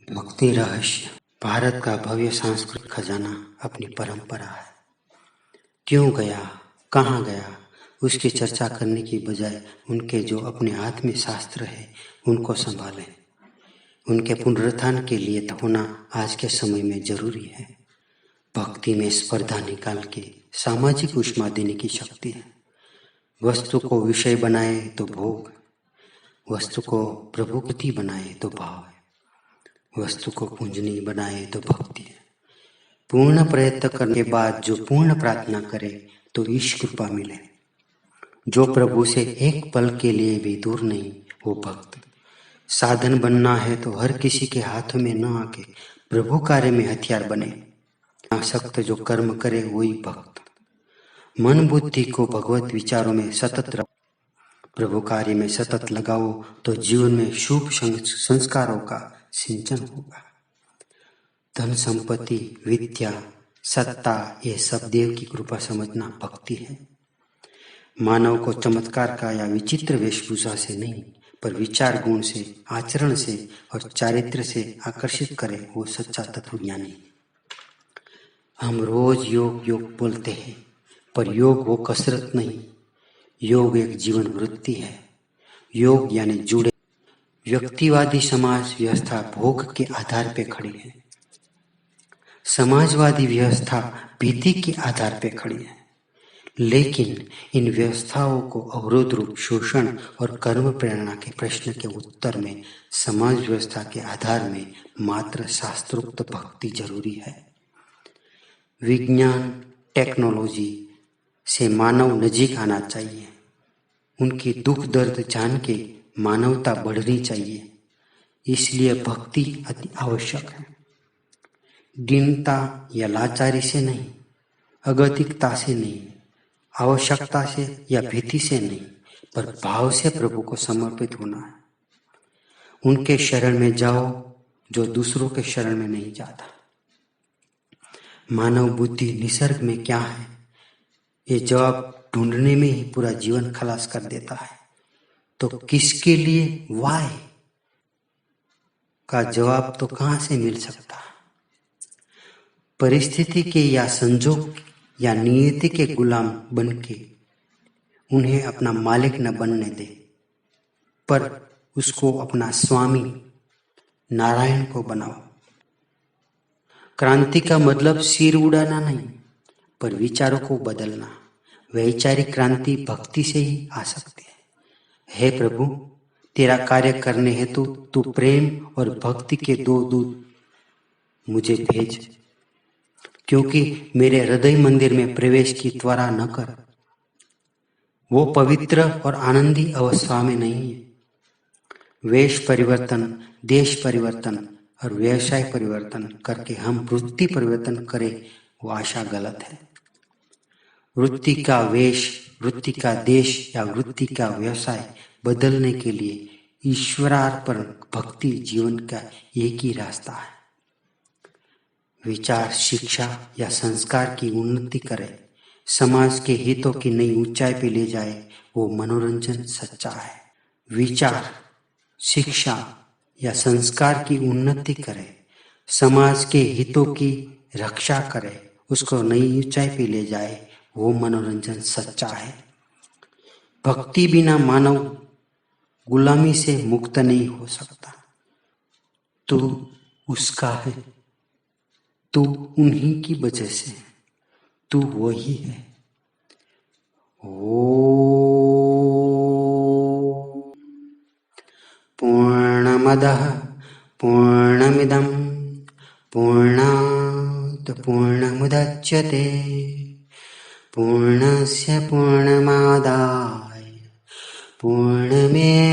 भक्ति रहस्य भारत का भव्य सांस्कृतिक खजाना अपनी परंपरा है। क्यों गया, कहाँ गया, उसकी चर्चा करने की बजाय उनके जो अपने हाथ में शास्त्र है उनको संभालें। उनके पुनरुत्थान के लिए होना आज के समय में जरूरी है। भक्ति में स्पर्धा निकाल के सामाजिक ऊष्मा देने की शक्ति है। वस्तु को विषय बनाए तो भोग, वस्तु को प्रभुपति बनाए तो भाव है, वस्तु को पूजनीय बनाए तो भक्ति है। पूर्ण प्रयत्न करने के बाद जो पूर्ण प्रार्थना करे तो ईश कृपा मिले। जो प्रभु से एक पल के लिए भी दूर नहीं वो भक्त। साधन बनना है तो हर किसी के हाथों में न आके प्रभु कार्य में हथियार बने। आसक्त जो कर्म करे वही भक्त। मन बुद्धि को भगवत विचारों में सतत रखो, प्रभु कार्य में सतत लगाओ तो जीवन में शुभ संस्कारों का सिंचन होगा। धन संपत्ति, विद्या, सत्ता ये सब देव की कृपा समझना भक्ति है। मानव को चमत्कार का या विचित्र वेशभूषा से नहीं पर विचार गुण से, आचरण से और चारित्र से आकर्षित करे वो सच्चा तत्वज्ञानी। हम रोज योग योग बोलते हैं पर योग वो कसरत नहीं, योग एक जीवन वृत्ति है। योग यानी जुड़े। व्यक्तिवादी समाज व्यवस्था भोग के आधार पे खड़ी है, समाजवादी व्यवस्था भीति के आधार पे खड़ी है। लेकिन इन व्यवस्थाओं को अवरोध रूप शोषण और कर्म प्रेरणा के प्रश्न के उत्तर में समाज व्यवस्था के आधार में मात्र शास्त्रोक्त भक्ति जरूरी है। विज्ञान टेक्नोलॉजी से मानव नजीक आना चाहिए। उनकी दुख दर्द जान के मानवता बढ़नी चाहिए। इसलिए भक्ति अति आवश्यक है। दीनता या लाचारी से नहीं, अगतिकता से नहीं, आवश्यकता से या भीति से नहीं पर भाव से प्रभु को समर्पित होना है। उनके शरण में जाओ जो दूसरों के शरण में नहीं जाता। मानव बुद्धि निसर्ग में क्या है ये जवाब ढूंढने में ही पूरा जीवन खलास कर देता है। तो किसके लिए वाय का जवाब तो कहां से मिल सकता। परिस्थिति के या संजोग या नियति के गुलाम बन के उन्हें अपना मालिक न बनने दे पर उसको अपना स्वामी नारायण को बनाओ। क्रांति का मतलब सिर उड़ाना नहीं पर विचारों को बदलना। वैचारिक क्रांति भक्ति से ही आ सकती है। हे प्रभु, तेरा कार्य करने हेतु तू प्रेम और भक्ति के दो दूत मुझे भेज, क्योंकि मेरे हृदय मंदिर में प्रवेश की त्वरा न कर। वो पवित्र और आनंदी अवस्था में नहीं है। वेश परिवर्तन, देश परिवर्तन और व्यवसाय परिवर्तन करके हम वृत्ति परिवर्तन करें वो आशा गलत है। वृत्ति का वेश, वृत्ति का देश या वृत्ति का व्यवसाय बदलने के लिए ईश्वरार्पण भक्ति जीवन का एक ही रास्ता है। विचार, शिक्षा या संस्कार की उन्नति करे, समाज के हितों की नई ऊंचाई पे ले जाए वो मनोरंजन सच्चा है। विचार, शिक्षा या संस्कार की उन्नति करे, समाज के हितों की रक्षा करे, उसको नई ऊंचाई पे ले जाए वो मनोरंजन सच्चा है। भक्ति बिना मानव गुलामी से मुक्त नहीं हो सकता। तू उसका है, तू उन्हीं की वजह से, तू वही है। पूर्णमदः पूर्णमिदं पूर्णात् पूर्णमुदच्यते पूर्णस्य पूर्णमादाय पूर्णमेवावशिष्यते।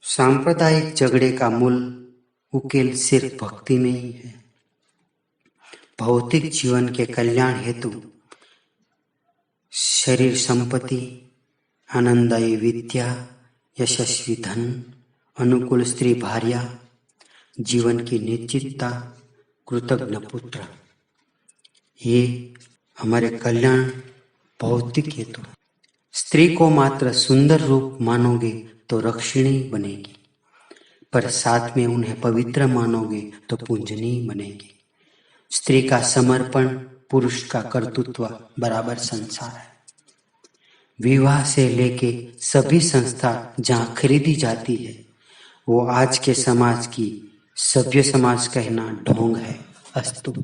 सांप्रदायिक झगड़े का मूल उकेल सिर्फ भक्ति में ही है। भौतिक जीवन के कल्याण हेतु शरीर संपत्ति, आनंददायी विद्या, यशस्वी धन, अनुकूल स्त्री भार्या, जीवन की निश्चितता, कृतज्ञ पुत्र, ये हमारे कल्याण भौतिक हेतु। स्त्री को मात्र सुंदर रूप मानोगे तो रक्षिणी बनेगी, पर साथ में उन्हें पवित्र मानोगे तो पूजनीय बनेगी। स्त्री का समर्पण, पुरुष का कर्तृत्व बराबर संसार है। विवाह से लेके सभी संस्था जहाँ खरीदी जाती है, वो आज के समाज की सभ्य समाज कहना ढोंग है। अस्तु।